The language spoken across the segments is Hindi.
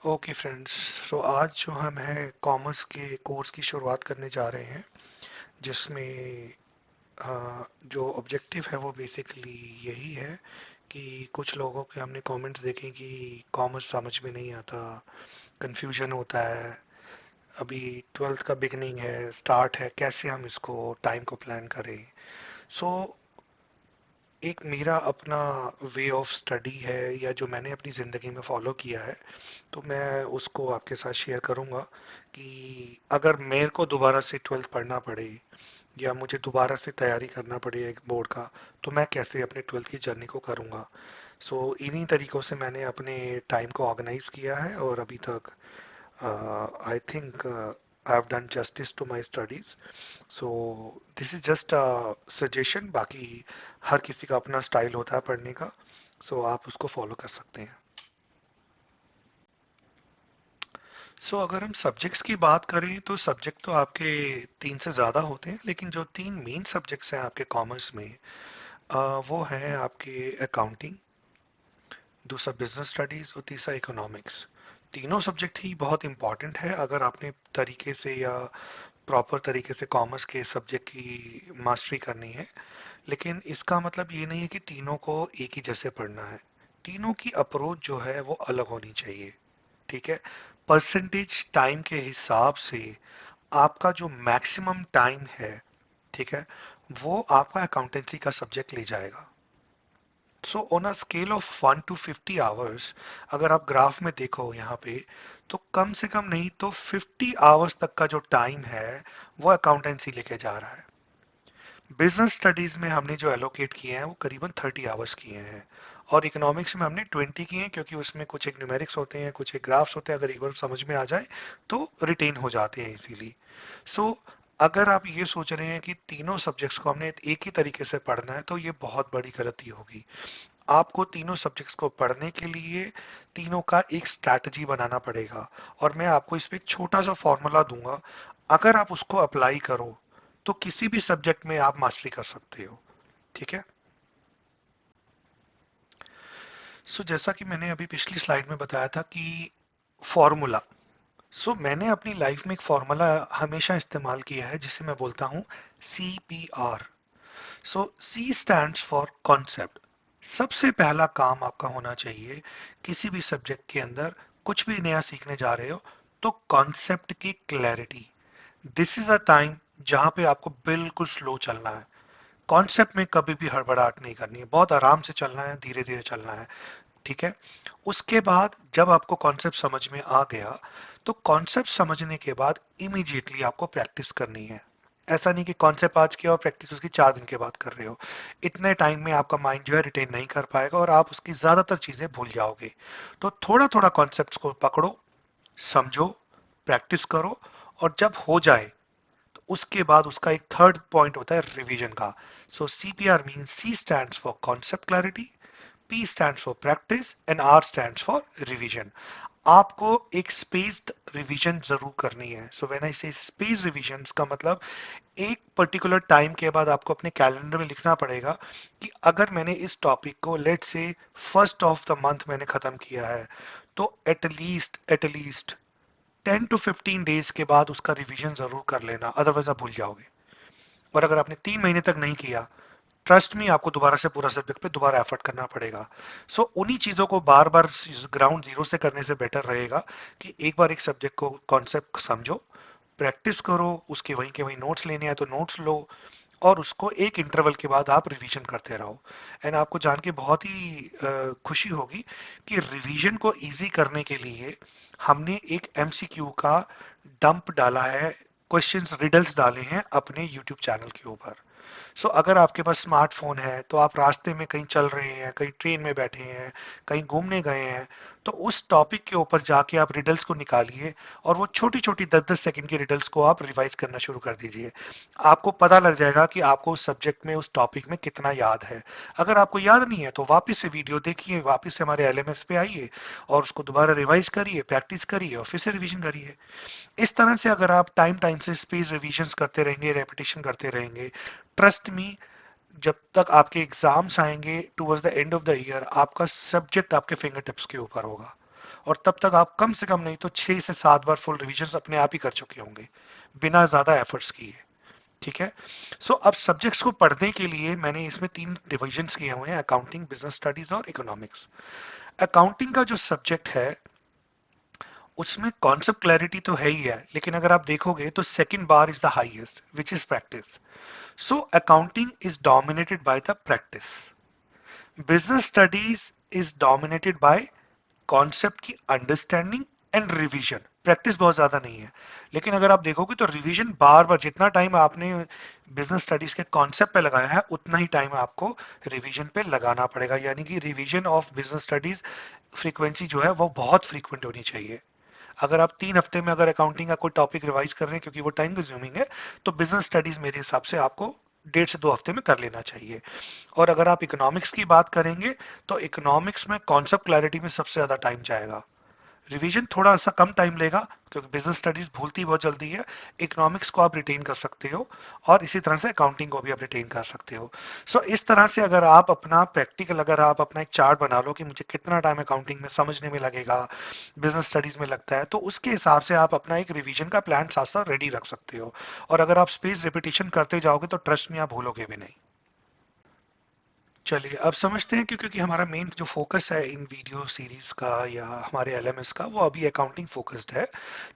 ओके फ्रेंड्स, सो आज जो हम है कॉमर्स के कोर्स की शुरुआत करने जा रहे हैं जिसमें जो ऑब्जेक्टिव है वो बेसिकली यही है कि कुछ लोगों के हमने कमेंट्स देखे कि कॉमर्स समझ में नहीं आता, कंफ्यूजन होता है। अभी ट्वेल्थ का बिगनिंग है, स्टार्ट है, कैसे हम इसको टाइम को प्लान करें। सो एक मेरा अपना वे ऑफ स्टडी है या जो मैंने अपनी ज़िंदगी में फॉलो किया है, तो मैं उसको आपके साथ शेयर करूंगा कि अगर मेरे को दोबारा से ट्वेल्थ पढ़ना पड़े या मुझे दोबारा से तैयारी करना पड़े एक बोर्ड का, तो मैं कैसे अपने ट्वेल्थ की जर्नी को करूंगा। सो इन्हीं तरीकों से मैंने अपने टाइम को ऑर्गेनाइज किया है और अभी तक I think I have done justice to my studies. So this is just a suggestion, बाकी हर किसी का अपना स्टाइल होता है पढ़ने का। सो आप उसको फॉलो कर सकते हैं। अगर हम सब्जेक्ट्स की बात करें तो सब्जेक्ट तो आपके तीन से ज़्यादा होते हैं, लेकिन जो तीन मेन सब्जेक्ट्स हैं आपके कॉमर्स में, वो हैं आपके अकाउंटिंग, दूसरा बिजनेस स्टडीज और तीसरा इकोनॉमिक्स। तीनों सब्जेक्ट ही बहुत इंपॉर्टेंट है अगर आपने तरीके से या प्रॉपर तरीके से कॉमर्स के सब्जेक्ट की मास्टरी करनी है। लेकिन इसका मतलब ये नहीं है कि तीनों को एक ही जैसे पढ़ना है। तीनों की अप्रोच जो है वो अलग होनी चाहिए। ठीक है। परसेंटेज टाइम के हिसाब से आपका जो मैक्सिमम टाइम है, ठीक है, वो आपका अकाउंटेंसी का सब्जेक्ट ले जाएगा। So on a scale of 1 to 50 hours, अगर आप ग्राफ में देखो यहाँ पे, तो कम से कम नहीं तो 50 आवर्स तक का जो टाइम है वो अकाउंटेंसी लेके जा रहा है। बिजनेस स्टडीज में हमने जो एलोकेट किए हैं वो करीबन 30 आवर्स किए हैं, और इकोनॉमिक्स में हमने 20 किए हैं, क्योंकि उसमें कुछ एक न्यूमेरिक्स होते हैं, कुछ एक ग्राफ्स होते हैं, अगर एक बार समझ में आ जाए तो रिटेन हो जाते हैं इजीली। सो अगर आप ये सोच रहे हैं कि तीनों सब्जेक्ट्स को हमने एक ही तरीके से पढ़ना है, तो ये बहुत बड़ी गलती होगी। आपको तीनों सब्जेक्ट्स को पढ़ने के लिए तीनों का एक स्ट्रैटेजी बनाना पड़ेगा, और मैं आपको इस पे एक छोटा सा फॉर्मूला दूंगा। अगर आप उसको अप्लाई करो तो किसी भी सब्जेक्ट में आप मास्टरी कर सकते हो। ठीक है। जैसा कि मैंने अभी पिछली स्लाइड में बताया था कि फॉर्मूला, मैंने अपनी लाइफ में एक फॉर्मूला हमेशा इस्तेमाल किया है जिसे मैं बोलता हूं CPR। C stands for concept. सबसे पहला काम आपका होना चाहिए किसी भी सब्जेक्ट के अंदर, कुछ भी नया सीखने जा रहे हो, तो कॉन्सेप्ट की clarity. This is a time जहां पे आपको बिल्कुल स्लो चलना है। कॉन्सेप्ट में कभी भी हड़बड़ाहट नहीं करनी है, बहुत आराम से चलना है, धीरे धीरे चलना है। ठीक है। उसके बाद जब आपको कॉन्सेप्ट समझ में आ गया, तो कॉन्सेप्ट समझने के बाद इमीडिएटली आपको प्रैक्टिस करनी है। ऐसा नहीं कि कॉन्सेप्ट आज किया और प्रैक्टिस उसकी 4 दिन के बाद कर रहे हो। इतने टाइम में आपका माइंड जो है रिटेन नहीं कर पाएगा और आप उसकी ज्यादातर चीजें भूल जाओगे। तो थोड़ा थोड़ा कॉन्सेप्ट्स को पकड़ो, समझो, प्रैक्टिस करो, और जब हो जाए तो उसके बाद उसका एक थर्ड पॉइंट होता है रिवीजन का। CPR mean C stands for concept clarity, P stands for practice and R stands for revision. आपको एक स्पेस्ड रिवीजन जरूर करनी है। व्हेन आई से स्पेस रिवीजन का मतलब, एक पर्टिकुलर टाइम के बाद आपको अपने कैलेंडर में लिखना पड़ेगा कि अगर मैंने इस टॉपिक को लेट से फर्स्ट ऑफ द मंथ मैंने खत्म किया है, तो एटलीस्ट 10 to 15 डेज के बाद उसका रिवीजन जरूर कर लेना, अदरवाइज आप भूल जाओगे। और अगर आपने 3 महीने तक नहीं किया, ट्रस्ट में आपको दोबारा से पूरा सब्जेक्ट पे दोबारा एफर्ट करना पड़ेगा। उन्हीं चीजों को बार बार ग्राउंड जीरो से करने से बेटर रहेगा कि एक बार एक सब्जेक्ट को कॉन्सेप्ट समझो, प्रैक्टिस करो, उसके वहीं के वहीं नोट्स लेने हैं तो नोट्स लो, और उसको एक इंटरवल के बाद आप रिवीजन करते रहो। एंड आपको जान के बहुत ही खुशी होगी कि रिवीजन को इजी करने के लिए हमने एक MCQ का डंप डाला है, क्वेश्चंस रिडल्स डाले हैं अपने यूट्यूब चैनल के ऊपर। अगर आपके पास स्मार्टफोन है तो आप रास्ते में कहीं चल रहे हैं, कहीं ट्रेन में बैठे हैं, कहीं घूमने गए हैं, तो उस टॉपिक के ऊपर जाके आप रिडल्स को निकालिए, और वो छोटी छोटी 10-10 सेकंड की रिडल्स को आप रिवाइज करना शुरू कर दीजिए। आपको पता लग जाएगा कि आपको उस सब्जेक्ट में, उस टॉपिक में कितना याद है। अगर आपको याद नहीं है तो वापस से वीडियो देखिए, वापस से हमारे LMS पे आइए और उसको दोबारा रिवाइज करिए, प्रैक्टिस करिए और फिर से रिवीजन करिए। इस तरह से अगर आप टाइम टाइम से स्पेस रिवीजन करते रहेंगे, रेपिटेशन करते रहेंगे, ट्रस्ट मी, जब तक आपके एग्जाम्स आएंगे towards the end of the year, आपका सब्जेक्ट आपके फिंगर टिप्स के ऊपर होगा। और तब तक आप कम से कम नहीं तो 6 से 7 बार फुल रिविजन अपने आप ही कर चुके होंगे बिना ज्यादा एफर्ट्स किए। ठीक है। सो अब सब्जेक्ट्स को पढ़ने के लिए मैंने इसमें 3 डिविजन्स किए हुए हैं, अकाउंटिंग, बिजनेस स्टडीज और इकोनॉमिक्स। अकाउंटिंग का जो सब्जेक्ट है उसमें कॉन्सेप्ट क्लैरिटी तो है ही है, लेकिन अगर आप देखोगे तो second bar is the highest which is practice. So accounting is dominated by the practice, business studies is dominated by concept की अंडरस्टैंडिंग एंड रिवीजन। प्रैक्टिस बहुत ज्यादा नहीं है, लेकिन अगर आप देखोगे तो रिवीजन बार बार, जितना टाइम आपने बिजनेस स्टडीज के कॉन्सेप्ट पे लगाया है उतना ही टाइम आपको रिवीजन पे लगाना पड़ेगा, यानी कि revision of business studies frequency जो है वो बहुत फ्रीक्वेंट होनी चाहिए। अगर आप 3 हफ्ते में अगर अकाउंटिंग का कोई टॉपिक रिवाइज कर रहे हैं क्योंकि वो टाइम कंज्यूमिंग है, तो बिजनेस स्टडीज मेरे हिसाब से आपको 1.5 से 2 हफ्ते में कर लेना चाहिए। और अगर आप इकोनॉमिक्स की बात करेंगे तो इकोनॉमिक्स में कॉन्सेप्ट क्लैरिटी में सबसे ज्यादा टाइम जाएगा, रिवीजन थोड़ा सा कम टाइम लेगा क्योंकि बिजनेस स्टडीज भूलती बहुत जल्दी है। इकोनॉमिक्स को आप रिटेन कर सकते हो और इसी तरह से अकाउंटिंग को भी आप रिटेन कर सकते हो। सो इस तरह से अगर आप अपना प्रैक्टिकल, अगर आप अपना एक चार्ट बना लो कि मुझे कितना टाइम अकाउंटिंग में समझने में लगेगा, बिजनेस स्टडीज में लगता है, तो उसके हिसाब से आप अपना एक रिवीजन का प्लान साथ साथ रेडी रख सकते हो। और अगर आप स्पेस रिपीटेशन करते जाओगे तो ट्रस्ट में आप भूलोगे भी नहीं। चलिए अब समझते हैं क्योंकि हमारा मेन जो फोकस है इन वीडियो सीरीज का या हमारे एलएमएस का वो अभी अकाउंटिंग फोकस्ड है।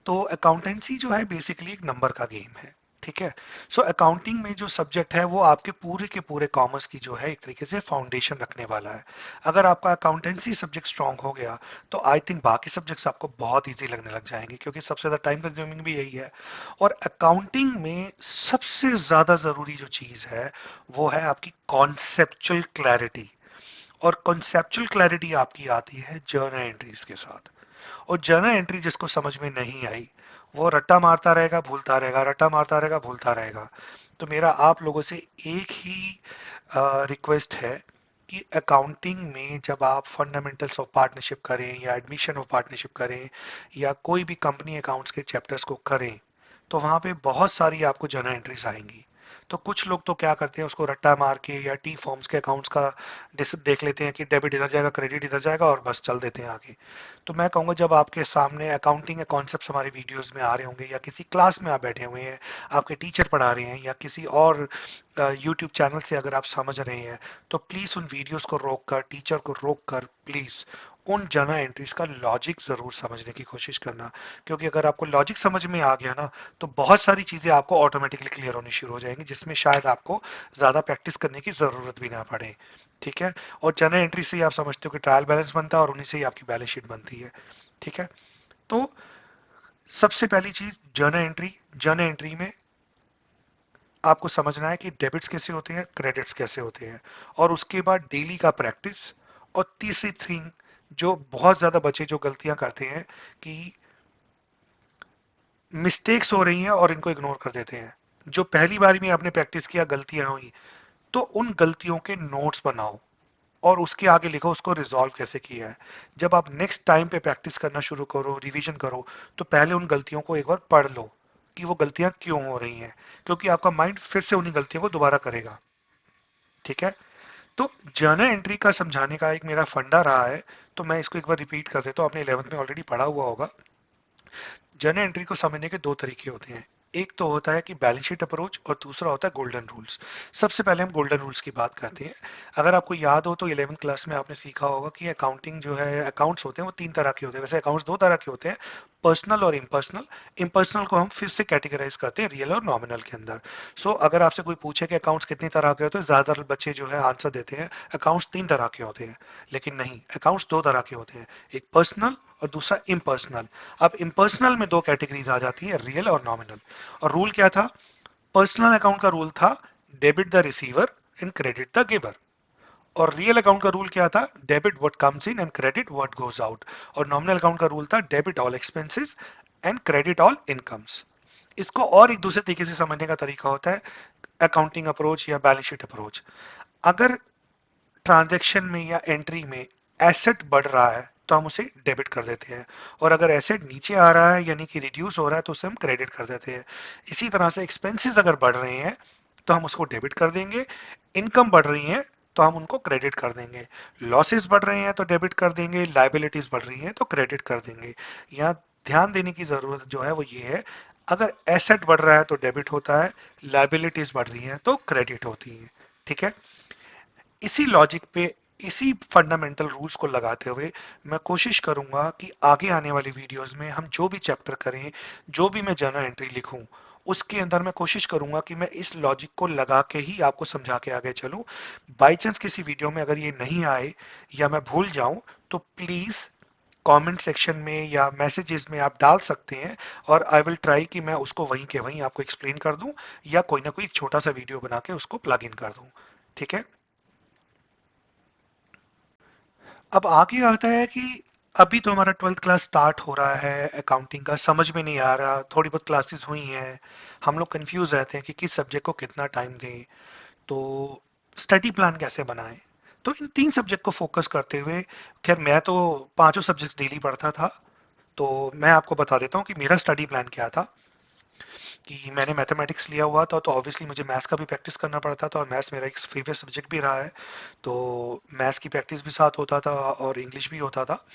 तो अकाउंटेंसी जो है बेसिकली एक नंबर का गेम है। ठीक है। सो अकाउंटिंग में जो सब्जेक्ट है वो आपके पूरे के पूरे कॉमर्स की जो है एक तरीके से फाउंडेशन रखने वाला है। अगर आपका अकाउंटेंसी सब्जेक्ट स्ट्रांग हो गया तो आई थिंक बाकी सब्जेक्ट्स आपको बहुत इजी लगने लग जाएंगे, क्योंकि सबसे ज्यादा टाइम कंज्यूमिंग भी यही है। और अकाउंटिंग में सबसे ज्यादा जरूरी जो चीज है वो है आपकी कॉन्सेप्चुअल क्लैरिटी। और कॉन्सेप्चुअल क्लैरिटी आपकी आती है जर्नल एंट्रीज के साथ। और जर्नल एंट्री जिसको समझ में नहीं आई वो रट्टा मारता रहेगा, भूलता रहेगा, रट्टा मारता रहेगा, भूलता रहेगा। तो मेरा आप लोगों से एक ही रिक्वेस्ट है कि अकाउंटिंग में जब आप फंडामेंटल्स ऑफ पार्टनरशिप करें या एडमिशन ऑफ पार्टनरशिप करें या कोई भी कंपनी अकाउंट्स के चैप्टर्स को करें, तो वहां पे बहुत सारी आपको जर्नल एंट्रीज आएंगी। तो कुछ लोग तो क्या करते हैं उसको रट्टा मार के या टी फॉर्म्स के अकाउंट्स का देख लेते हैं कि डेबिट इधर जाएगा, क्रेडिट इधर जाएगा और बस चल देते हैं आगे। तो मैं कहूँगा जब आपके सामने अकाउंटिंग के कॉन्सेप्ट्स हमारे वीडियोस में आ रहे होंगे या किसी क्लास में आप बैठे हुए हैं, आपके टीचर पढ़ा रहे हैं या किसी और यूट्यूब चैनल से अगर आप समझ रहे हैं, तो प्लीज़ उन वीडियोस को रोक कर, टीचर को रोक कर प्लीज़ उन जर्नल एंट्रीज का लॉजिक ज़रूर समझने की कोशिश करना। क्योंकि अगर आपको लॉजिक समझ में आ गया ना तो बहुत सारी चीज़ें आपको ऑटोमेटिकली क्लियर होनी शुरू हो जाएंगी, जिसमें शायद आपको ज़्यादा प्रैक्टिस करने की ज़रूरत भी ना पड़े। ठीक है। और जर्नल एंट्री से ही आप समझते हो कि ट्रायल बैलेंस बनता है और उन्हीं से ही आपकी बैलेंस शीट बनती है। ठीक है। तो सबसे पहली चीज जर्नल एंट्री में आपको समझना है कि डेबिट्स कैसे होते हैं, क्रेडिट्स कैसे होते हैं, और उसके बाद डेली का प्रैक्टिस। और तीसरी थिंग जो बहुत ज्यादा बच्चे जो गलतियां करते हैं कि मिस्टेक्स हो रही हैं और इनको इग्नोर कर देते हैं। जो पहली बार में आपने प्रैक्टिस किया गलतियां हुई, तो उन गलतियों के नोट्स बनाओ और उसके आगे लिखो उसको रिजॉल्व कैसे किया है। जब आप नेक्स्ट टाइम पे प्रैक्टिस करना शुरू करो, रिवीजन करो, तो पहले उन गलतियों को एक बार पढ़ लो कि वो गलतियां क्यों हो रही हैं, क्योंकि आपका माइंड फिर से उन्हीं गलतियों को दोबारा करेगा। ठीक है। तो जर्नल एंट्री का समझाने का एक मेरा फंडा रहा है, तो मैं इसको एक बार रिपीट कर देता हूँ, आपने 11th में ऑलरेडी पढ़ा हुआ होगा। जर्नल एंट्री को समझने के 2 तरीके होते हैं। एक तो होता है कि बैलेंस शीट अप्रोच और दूसरा होता है गोल्डन रूल्स। सबसे पहले हम गोल्डन रूल्स की बात करते हैं। अगर आपको याद हो तो 11th क्लास में आपने सीखा होगा कि अकाउंटिंग जो है, अकाउंट्स होते हैं वो 3 तरह के होते हैं। वैसे अकाउंट्स 2 तरह के होते हैं, पर्सनल और इम्पर्सनल। इम्पर्सनल को हम फिर से कैटेगराइज करते हैं रियल और नॉमिनल के अंदर। अगर आपसे कोई पूछे कि अकाउंट्स कितनी तरह के होते हैं, ज्यादातर बच्चे जो है आंसर देते हैं अकाउंट्स 3 तरह के होते हैं। लेकिन नहीं, अकाउंट्स 2 तरह के होते हैं, एक पर्सनल और दूसरा इम्पर्सनल। अब इम्पर्सनल में 2 कैटेगरीज आ जाती है, रियल और नॉमिनल। और रूल क्या था? पर्सनल अकाउंट का रूल था debit the receiver and credit the giver. और रियल अकाउंट का रूल क्या था? Debit what comes in and credit what goes out. और नॉमिनल अकाउंट का रूल था debit all expenses and credit all incomes. इसको और एक दूसरे तरीके से समझने का तरीका होता है अकाउंटिंग अप्रोच या बैलेंस शीट अप्रोच। अगर ट्रांजैक्शन में या एंट्री में एसेट बढ़ रहा है तो हम उसे डेबिट कर देते हैं, और अगर एसेट नीचे आ रहा है यानी कि रिड्यूस हो रहा है तो उसे हम क्रेडिट कर देते हैं। इसी तरह से एक्सपेंसेस अगर बढ़ रहे हैं तो हम उसको डेबिट कर देंगे, इनकम बढ़ रही है तो हम उनको क्रेडिट कर देंगे। लॉसेस बढ़ रहे हैं तो डेबिट कर देंगे, लाइबिलिटीज बढ़ रही हैं तो क्रेडिट कर देंगे। यहाँ ध्यान देने की जरूरत जो है वो ये है, अगर एसेट बढ़ रहा है तो डेबिट होता है, लाइबिलिटीज बढ़ रही हैं तो क्रेडिट होती हैं। ठीक है। इसी लॉजिक पे, इसी फंडामेंटल रूल्स को लगाते हुए मैं कोशिश करूंगा कि आगे आने वाली वीडियोस में हम जो भी चैप्टर करें, जो भी मैं जर्नल एंट्री लिखूं, उसके अंदर मैं कोशिश करूंगा कि मैं इस लॉजिक को लगा के ही आपको समझा के आगे चलूं। बाई चांस किसी वीडियो में अगर ये नहीं आए या मैं भूल जाऊं तो प्लीज कमेंट सेक्शन में या मैसेजेस में आप डाल सकते हैं, और आई विल ट्राई कि मैं उसको वहीं के वहीं आपको एक्सप्लेन कर दूं, या कोई ना कोई एक छोटा सा वीडियो बना के उसको प्लग इन कर दूं। ठीक है। अब आगे आता है कि अभी तो हमारा ट्वेल्थ क्लास स्टार्ट हो रहा है, अकाउंटिंग का समझ में नहीं आ रहा, थोड़ी बहुत क्लासेस हुई हैं, हम लोग कंफ्यूज रहते हैं कि किस सब्जेक्ट को कितना टाइम दें, तो स्टडी प्लान कैसे बनाएं। तो इन तीन सब्जेक्ट को फोकस करते हुए, खैर मैं तो पांचों सब्जेक्ट्स डेली पढ़ता था, तो मैं आपको बता देता हूँ कि मेरा स्टडी प्लान क्या था। कि मैंने मैथमेटिक्स लिया हुआ था तो ऑब्वियसली मुझे मैथ्स का भी प्रैक्टिस करना पड़ता था, और मैथ्स मेरा एक फेवरेट सब्जेक्ट भी रहा है, तो मैथ्स की प्रैक्टिस भी साथ होता था और इंग्लिश भी होता था।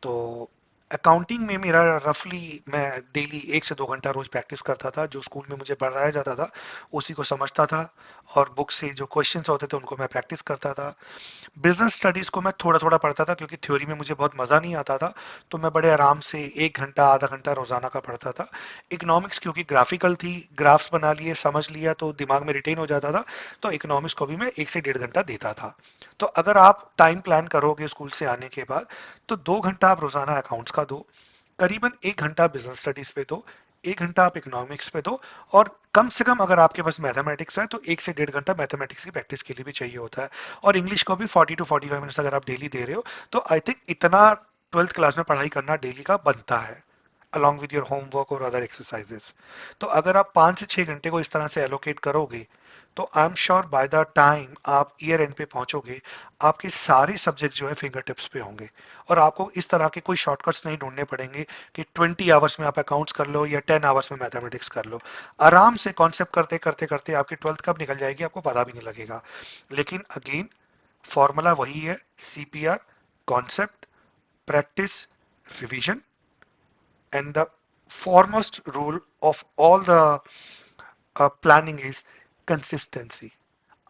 तो अकाउंटिंग में मेरा रफली मैं डेली 1 से 2 घंटा रोज प्रैक्टिस करता था, जो स्कूल में मुझे पढ़ाया जाता था उसी को समझता था, और बुक से जो क्वेश्चंस होते थे उनको मैं प्रैक्टिस करता था। बिजनेस स्टडीज को मैं थोड़ा थोड़ा पढ़ता था क्योंकि थ्योरी में मुझे बहुत मजा नहीं आता था, तो मैं बड़े आराम से 1 घंटा आधा घंटा रोजाना का पढ़ता था। इकोनॉमिक्स क्योंकि ग्राफिकल थी, ग्राफ्स बना लिए समझ लिया तो दिमाग में रिटेन हो जाता था, तो इकोनॉमिक्स को भी मैं 1 से 1.5 घंटा देता था। तो अगर आप टाइम प्लान करोगे स्कूल से आने के बाद, तो 2 घंटा आप रोजाना अकाउंट्स का दो, करीबन 1 घंटा बिजनेस स्टडीज पे दो, 1 घंटा आप इकोनॉमिक्स पे दो, और कम से कम अगर आपके पास मैथमेटिक्स है तो 1 से 1.5 घंटा मैथमेटिक्स की प्रैक्टिस के लिए भी चाहिए होता है। और इंग्लिश को भी 40 to 45 मिनट्स अगर आप डेली दे रहे हो, तो आई थिंक इतना ट्वेल्थ क्लास में पढ़ाई करना डेली का बनता है, along with your homework और अदर एक्सरसाइजेस। तो अगर आप 5 से 6 घंटे को इस तरह से एलोकेट करोगे, तो I am sure by the time आप ईयर एंड पे पहुंचोगे, आपके सारे सब्जेक्ट जो है फिंगर टिप्स पे होंगे, और आपको इस तरह के कोई शॉर्टकट्स नहीं ढूंढने पड़ेंगे कि 20 आवर्स में आप अकाउंट्स कर लो या 10 आवर्स में मैथमेटिक्स कर लो। आराम से कॉन्सेप्ट करते करते करते आपकी ट्वेल्थ कब निकल जाएगी आपको पता भी नहीं लगेगा। लेकिन अगेन, फॉर्मूला वही है, CPR, concept, practice, revision, and the foremost rule of all the planning is consistency।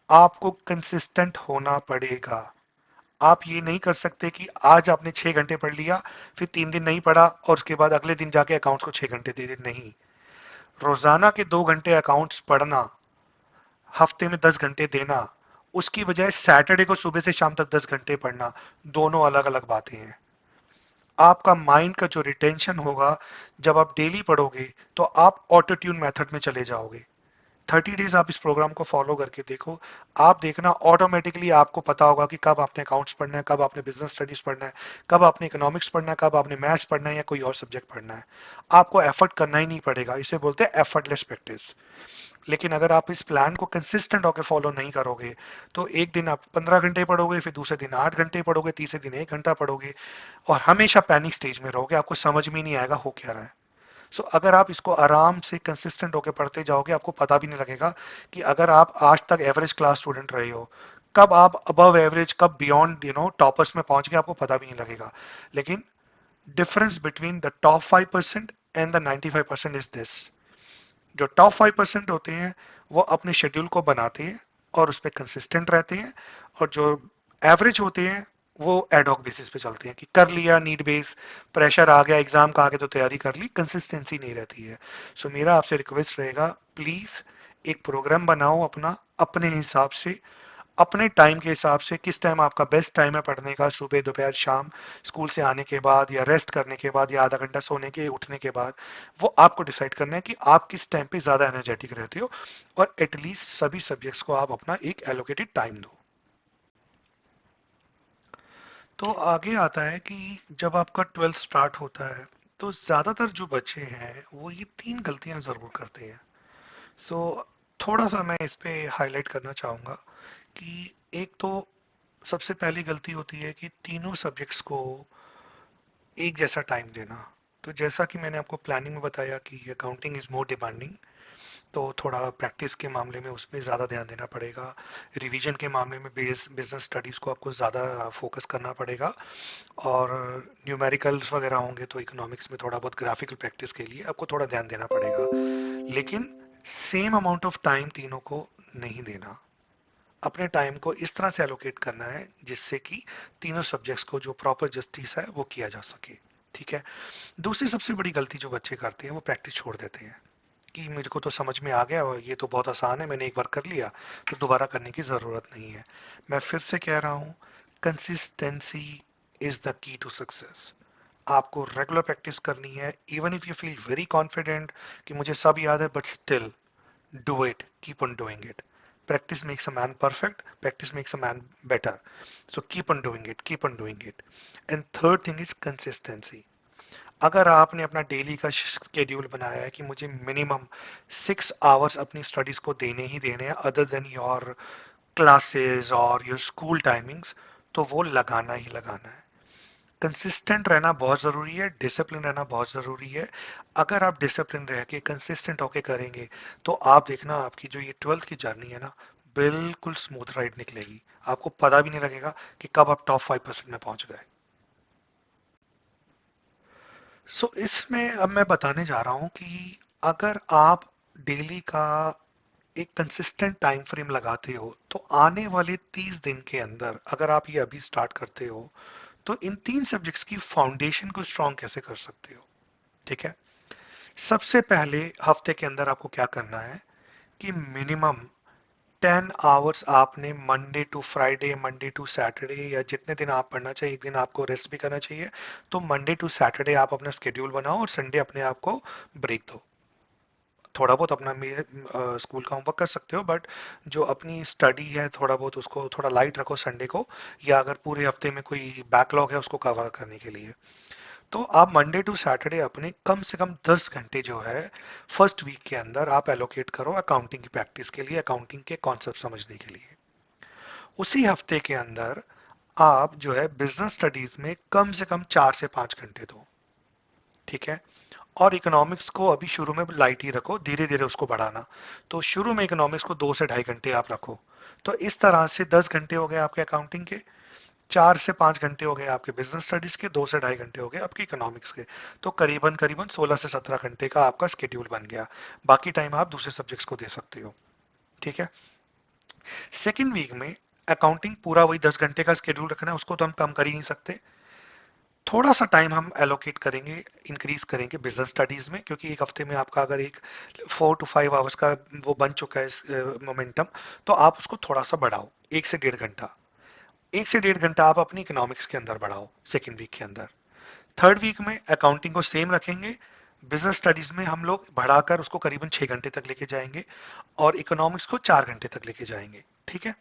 आपको कंसिस्टेंट होना पड़ेगा। आप ये नहीं कर सकते कि आज आपने 6 घंटे पढ़ लिया, फिर 3 दिन नहीं पढ़ा और उसके बाद अगले दिन जाके अकाउंट्स को 6 घंटे दे दे। नहीं, रोजाना के 2 घंटे अकाउंट्स पढ़ना, हफ्ते में 10 घंटे देना, उसकी बजाय सैटरडे को सुबह से शाम तक 10 घंटे पढ़ना, दोनों अलग अलग बातें हैं। आपका माइंड का जो रिटेंशन होगा, जब आप डेली पढ़ोगे तो आप ऑटो ट्यून मेथड में चले जाओगे। 30 डेज आप इस प्रोग्राम को फॉलो करके देखो, आप देखना ऑटोमेटिकली आपको पता होगा कि कब आपने अकाउंट्स पढ़ना है, कब आपने बिजनेस स्टडीज पढ़ना है, कब आपने इकोनॉमिक्स पढ़ना है, कब आपने मैथ्स पढ़ना है या कोई और सब्जेक्ट पढ़ना है। आपको एफर्ट करना ही नहीं पड़ेगा, इसे बोलते हैं एफर्टलेस प्रैक्टिस। लेकिन अगर आप इस प्लान को कंसिस्टेंट होकर फॉलो नहीं करोगे, तो एक दिन आप 15 घंटे पढ़ोगे, फिर दूसरे दिन 8 घंटे पढ़ोगे, तीसरे दिन 1 घंटा पढ़ोगे, और हमेशा पैनिक स्टेज में रहोगे, आपको समझ में नहीं आएगा हो क्या रहा है। सो अगर आप इसको आराम से कंसिस्टेंट होकर पढ़ते जाओगे, आपको पता भी नहीं लगेगा कि अगर आप आज तक एवरेज क्लास स्टूडेंट रहे हो, कब आप अबव एवरेज, कब बियॉन्ड टॉपर्स में पहुंच गए, आपको पता भी नहीं लगेगा। लेकिन difference between the top 5% and the 95% is this, जो टॉप 5% होते हैं वो अपने शेड्यूल को बनाते हैं और उस पर कंसिस्टेंट रहते हैं, और जो एवरेज होते हैं वो एडॉक बेसिस पे चलते हैं कि कर लिया, नीड बेस, प्रेशर आ गया एग्जाम का आगे तो तैयारी कर ली, कंसिस्टेंसी नहीं रहती है। सो मेरा आपसे रिक्वेस्ट रहेगा, प्लीज एक प्रोग्राम बनाओ अपना, अपने हिसाब से, अपने टाइम के हिसाब से, किस टाइम आपका बेस्ट टाइम है पढ़ने का, सुबह दोपहर शाम, स्कूल से आने के बाद या रेस्ट करने के बाद या आधा घंटा सोने के उठने के बाद, वो आपको डिसाइड करना है कि आप किस टाइम पे ज्यादा एनर्जेटिक रहते हो, और एटलीस्ट सभी सब्जेक्ट्स को आप अपना एक एलोकेटेड टाइम दो। तो आगे आता है कि जब आपका ट्वेल्थ स्टार्ट होता है, तो ज्यादातर जो बच्चे हैं वो ये तीन गलतियां जरूर करते हैं। सो थोड़ा सा मैं इस पे हाईलाइट करना चाहूंगा कि एक तो सबसे पहली गलती होती है कि तीनों सब्जेक्ट्स को एक जैसा टाइम देना। तो जैसा कि मैंने आपको प्लानिंग में बताया कि अकाउंटिंग इज मोर डिमांडिंग, तो थोड़ा प्रैक्टिस के मामले में उसमें ज़्यादा ध्यान देना पड़ेगा। रिवीजन के मामले में बिजनेस स्टडीज़ को आपको ज़्यादा फोकस करना पड़ेगा। और न्यूमेरिकल्स वगैरह होंगे तो इकोनॉमिक्स में थोड़ा बहुत ग्राफिकल प्रैक्टिस के लिए आपको थोड़ा ध्यान देना पड़ेगा। लेकिन सेम अमाउंट ऑफ टाइम तीनों को नहीं देना। अपने टाइम को इस तरह से एलोकेट करना है जिससे कि तीनों सब्जेक्ट्स को जो प्रॉपर जस्टिस है वो किया जा सके। ठीक है। दूसरी सबसे बड़ी गलती जो बच्चे करते हैं वो प्रैक्टिस छोड़ देते हैं कि मेरे को तो समझ में आ गया और ये तो बहुत आसान है, मैंने एक बार कर लिया तो दोबारा करने की ज़रूरत नहीं है। मैं फिर से कह रहा हूँ, consistency is the key to success. आपको रेगुलर प्रैक्टिस करनी है, even if you feel very confident कि मुझे सब याद है, but still do it, keep on doing it. Practice makes a man perfect, practice makes a man better. So keep on doing it, keep on doing it. And third thing is consistency. अगर आपने अपना डेली का शेड्यूल बनाया है कि मुझे मिनिमम 6 आवर्स अपनी स्टडीज को देने ही देने हैं अदर देन योर क्लासेस और योर स्कूल टाइमिंग्स, तो वो लगाना ही लगाना है। कंसिस्टेंट रहना बहुत ज़रूरी है, डिसिप्लिन रहना बहुत ज़रूरी है। अगर आप डिसिप्लिन रह के कंसिस्टेंट होके करेंगे तो आप देखना आपकी जो ये 12th की जर्नी है ना, बिल्कुल स्मूथ राइड निकलेगी। आपको पता भी नहीं लगेगा कि कब आप टॉप 5% में पहुंच गए। सो इसमें अब मैं बताने जा रहा हूं कि अगर आप डेली का एक कंसिस्टेंट टाइम फ्रेम लगाते हो तो आने वाले 30 दिन के अंदर अगर आप ये अभी स्टार्ट करते हो तो इन 3 सब्जेक्ट्स की फाउंडेशन को स्ट्रॉन्ग कैसे कर सकते हो। ठीक है। सबसे पहले हफ्ते के अंदर आपको क्या करना है कि मिनिमम 10 आवर्स आपने Monday to Friday, Monday to Saturday या जितने दिन आप पढ़ना चाहिए, एक दिन आपको रेस्ट भी करना चाहिए, तो मंडे टू सैटरडे आप अपना स्केड्यूल बनाओ और संडे अपने आप को ब्रेक दो। थोड़ा बहुत अपना स्कूल का होमवर्क कर सकते हो, बट जो अपनी स्टडी है थोड़ा बहुत उसको थोड़ा लाइट रखो संडे को, या अगर पूरे हफ्ते में कोई बैकलॉग है उसको कवर करने के लिए। तो आप मंडे टू सैटरडे अपने कम से कम 10 घंटे जो है फर्स्ट वीक के अंदर आप एलोकेट करो अकाउंटिंग की प्रैक्टिस के लिए, अकाउंटिंग के कॉन्सेप्ट समझने के लिए। उसी हफ्ते के अंदर आप जो है बिजनेस स्टडीज में कम से कम 4 से 5 घंटे दो। ठीक है। और इकोनॉमिक्स को अभी शुरू में लाइट ही रखो, धीरे धीरे उसको बढ़ाना। तो शुरू में इकोनॉमिक्स को 2 से ढाई घंटे आप रखो। तो इस तरह से 10 घंटे हो गए आपके अकाउंटिंग के, 4 से 5 घंटे हो गए आपके बिजनेस स्टडीज के, 2 से ढाई घंटे हो गए आपके इकोनॉमिक्स के। तो करीबन करीबन 16 से 17 घंटे का आपका स्केड्यूल बन गया। बाकी टाइम आप दूसरे सब्जेक्ट्स को दे सकते हो। ठीक है। सेकेंड वीक में अकाउंटिंग पूरा वही 10 घंटे का स्केड्यूल रखना है, उसको तो हम कम कर ही नहीं सकते। थोड़ा सा टाइम हम एलोकेट करेंगे, इंक्रीज करेंगे बिजनेस स्टडीज में, क्योंकि एक हफ्ते में आपका अगर एक 4 to 5 आवर्स का वो बन चुका है मोमेंटम, तो आप उसको थोड़ा सा बढ़ाओ, 1 से 1.5 घंटा। 1 से 1.5 घंटा आप अपनी इकोनॉमिक्स के अंदर बढ़ाओ सेकेंड वीक के अंदर। थर्ड वीक में अकाउंटिंग को सेम रखेंगे, बिजनेस स्टडीज में हम लोग बढ़ाकर उसको करीबन 6 घंटे तक लेके जाएंगे और इकोनॉमिक्स को 4 घंटे तक लेके जाएंगे। ठीक है।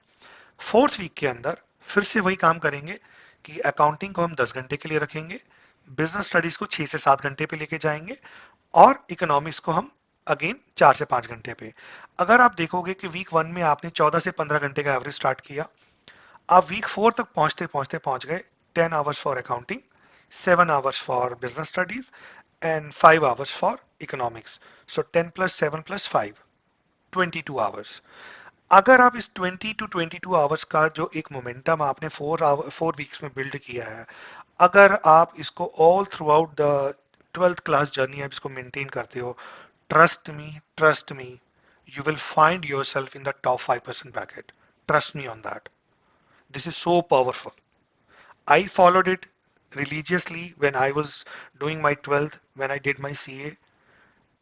फोर्थ वीक के अंदर फिर से वही काम करेंगे कि अकाउंटिंग को हम 10 घंटे के लिए रखेंगे, बिजनेस स्टडीज को 6 से 7 घंटे पे लेके जाएंगे और इकोनॉमिक्स को हम अगेन 4 से 5 घंटे पे। अगर आप देखोगे कि वीक 1 में आपने 14 से 15 घंटे का एवरेज स्टार्ट किया, आप वीक 4 तक पहुंचते पहुंचते पहुंच गए 10 hours for accounting, 7 hours for business studies and 5 hours for economics. So 10 + 7 + 5, 22 hours. अगर आप इस 20 to 22 आवर्स का जो एक मोमेंटम आपने 4 वीक्स में बिल्ड किया है, अगर आप इसको all through out the 12th class journey आप इसको मेंटेन करते हो, trust me, you will find yourself in the top 5% bracket. Trust me on that. This is so powerful. I followed it religiously when I was doing my 12th, when I did my CA.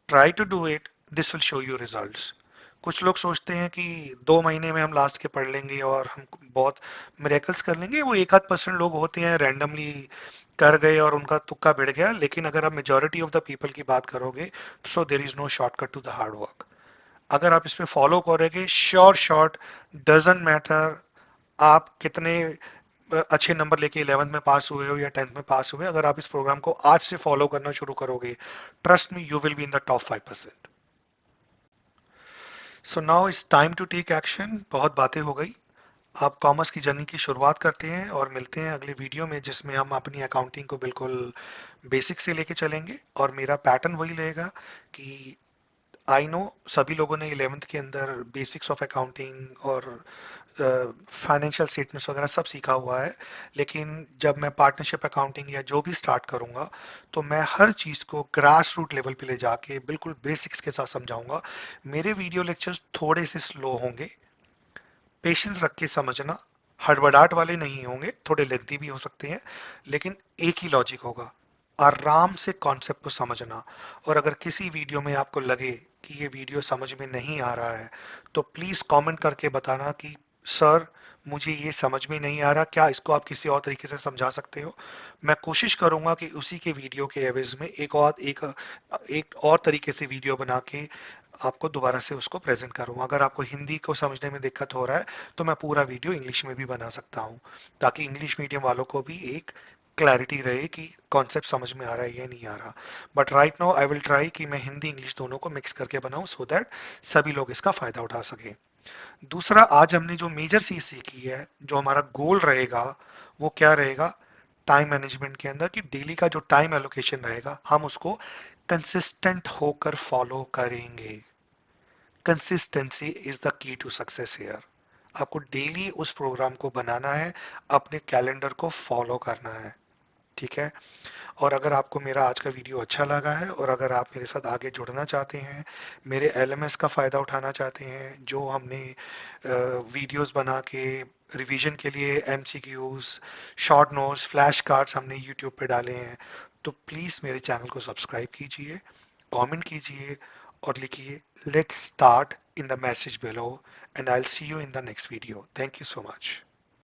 Try to do it. This will show you results. कुछ लोग सोचते हैं कि 2 महीने में हम लास्ट के पढ़ लेंगे और हम बहुत मिरेकल्स कर लेंगे। वो एक आध परसेंट लोग होते हैं रैंडमली कर गए और उनका तुक्का बिड़ गया, लेकिन अगर आप मेजोरिटी ऑफ द पीपल की बात करोगे, so there is no shortcut to the hard work. अगर आप इस पे फॉलो करोगे, श्योर शॉर्ट, डजेंट मैटर आप कितने अच्छे नंबर लेके 11th में पास हुए हो या 10th में पास हुए, अगर आप इस प्रोग्राम को आज से फॉलो करना शुरू करोगे, trust me, you will be in the top 5%। So now it's time to take action. बहुत बातें हो गई। आप कॉमर्स की जर्नी की शुरुआत करते हैं और मिलते हैं अगले वीडियो में जिसमें हम अपनी अकाउंटिंग को बिल्कुल बेसिक से लेके चलेंगे और मेरा पैटर्न वही रहेगा कि आई नो सभी लोगों ने 11th के अंदर बेसिक्स ऑफ अकाउंटिंग और फाइनेंशियल स्टेटमेंट्स वगैरह सब सीखा हुआ है, लेकिन जब मैं पार्टनरशिप अकाउंटिंग या जो भी स्टार्ट करूंगा तो मैं हर चीज़ को ग्रास रूट लेवल पे ले जाके बिल्कुल बेसिक्स के साथ समझाऊंगा। मेरे वीडियो लेक्चर्स थोड़े से स्लो होंगे, पेशेंस रख के समझना, हड़बड़ाहट वाले नहीं होंगे, थोड़े लेंथी भी हो सकते हैं, लेकिन एक ही लॉजिक होगा, आराम से कॉन्सेप्ट को समझना। और अगर किसी वीडियो में आपको लगे कि ये वीडियो समझ में नहीं आ रहा है तो प्लीज कमेंट करके बताना कि सर मुझे ये समझ में नहीं आ रहा, क्या इसको आप किसी और तरीके से समझा सकते हो। मैं कोशिश करूंगा कि उसी के वीडियो के एवज में एक और तरीके से वीडियो बना के आपको दोबारा से उसको प्रेजेंट करूंगा। अगर आपको हिंदी को समझने में दिक्कत हो रहा है तो मैं पूरा वीडियो इंग्लिश में भी बना सकता हूँ, ताकि इंग्लिश मीडियम वालों को भी एक क्लैरिटी रहे कि कॉन्सेप्ट समझ में आ रहा है या नहीं आ रहा। But right now I will try कि मैं हिंदी इंग्लिश दोनों को मिक्स करके बनाऊं सो दैट सभी लोग इसका फायदा उठा सके। दूसरा, आज हमने जो मेजर चीज सीखी है, जो हमारा गोल रहेगा, वो क्या रहेगा, टाइम मैनेजमेंट के अंदर कि डेली का जो टाइम एलोकेशन रहेगा हम उसको कंसिस्टेंट होकर फॉलो करेंगे। Consistency is the key to success here. आपको डेली उस प्रोग्राम को बनाना है, अपने कैलेंडर को फॉलो करना है। ठीक है। और अगर आपको मेरा आज का वीडियो अच्छा लगा है और अगर आप मेरे साथ आगे जुड़ना चाहते हैं, मेरे एलएमएस का फ़ायदा उठाना चाहते हैं, जो हमने वीडियोस बना के रिवीजन के लिए MCQs, short notes, flash cards हमने यूट्यूब पे डाले हैं, तो प्लीज़ मेरे चैनल को सब्सक्राइब कीजिए, कमेंट कीजिए और लिखिए let's start in the message below, and I will see you in the next video. Thank you so much.